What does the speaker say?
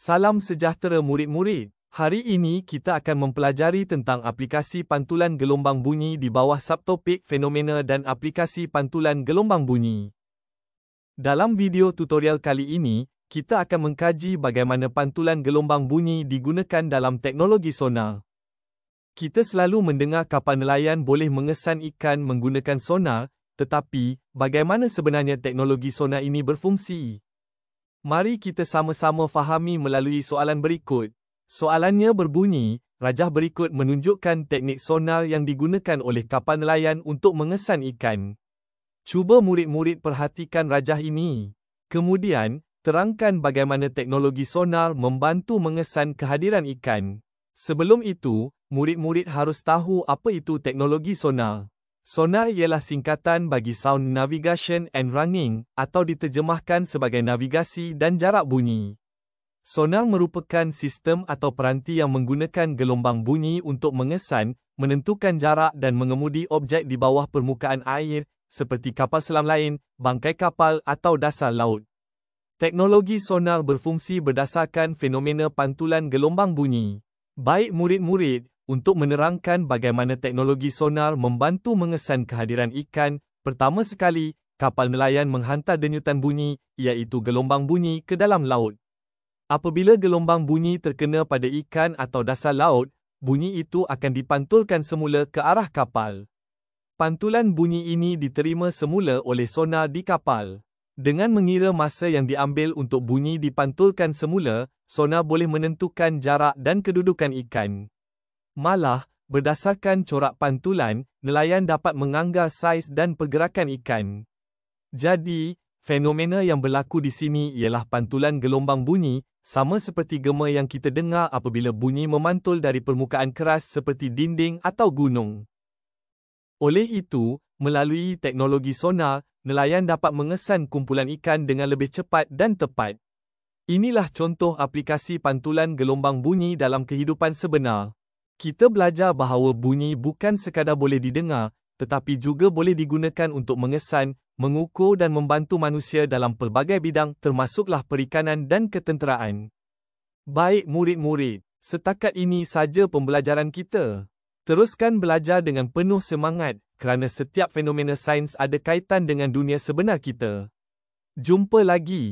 Salam sejahtera murid-murid. Hari ini kita akan mempelajari tentang aplikasi pantulan gelombang bunyi di bawah subtopik fenomena dan aplikasi pantulan gelombang bunyi. Dalam video tutorial kali ini, kita akan mengkaji bagaimana pantulan gelombang bunyi digunakan dalam teknologi sonar. Kita selalu mendengar kapal nelayan boleh mengesan ikan menggunakan sonar, tetapi bagaimana sebenarnya teknologi sonar ini berfungsi? Mari kita sama-sama fahami melalui soalan berikut. Soalannya berbunyi, rajah berikut menunjukkan teknik sonar yang digunakan oleh kapal nelayan untuk mengesan ikan. Cuba murid-murid perhatikan rajah ini. Kemudian, terangkan bagaimana teknologi sonar membantu mengesan kehadiran ikan. Sebelum itu, murid-murid harus tahu apa itu teknologi sonar. Sonar ialah singkatan bagi Sound Navigation and Ranging, atau diterjemahkan sebagai navigasi dan jarak bunyi. Sonar merupakan sistem atau peranti yang menggunakan gelombang bunyi untuk mengesan, menentukan jarak dan mengemudi objek di bawah permukaan air, seperti kapal selam lain, bangkai kapal atau dasar laut. Teknologi sonar berfungsi berdasarkan fenomena pantulan gelombang bunyi. Baik murid-murid, untuk menerangkan bagaimana teknologi sonar membantu mengesan kehadiran ikan, pertama sekali, kapal nelayan menghantar denyutan bunyi, iaitu gelombang bunyi ke dalam laut. Apabila gelombang bunyi terkena pada ikan atau dasar laut, bunyi itu akan dipantulkan semula ke arah kapal. Pantulan bunyi ini diterima semula oleh sonar di kapal. Dengan mengira masa yang diambil untuk bunyi dipantulkan semula, sonar boleh menentukan jarak dan kedudukan ikan. Malah, berdasarkan corak pantulan, nelayan dapat menganggar saiz dan pergerakan ikan. Jadi, fenomena yang berlaku di sini ialah pantulan gelombang bunyi, sama seperti gema yang kita dengar apabila bunyi memantul dari permukaan keras seperti dinding atau gunung. Oleh itu, melalui teknologi sonar, nelayan dapat mengesan kumpulan ikan dengan lebih cepat dan tepat. Inilah contoh aplikasi pantulan gelombang bunyi dalam kehidupan sebenar. Kita belajar bahawa bunyi bukan sekadar boleh didengar, tetapi juga boleh digunakan untuk mengesan, mengukur dan membantu manusia dalam pelbagai bidang termasuklah perikanan dan ketenteraan. Baik murid-murid, setakat ini saja pembelajaran kita. Teruskan belajar dengan penuh semangat, kerana setiap fenomena sains ada kaitan dengan dunia sebenar kita. Jumpa lagi.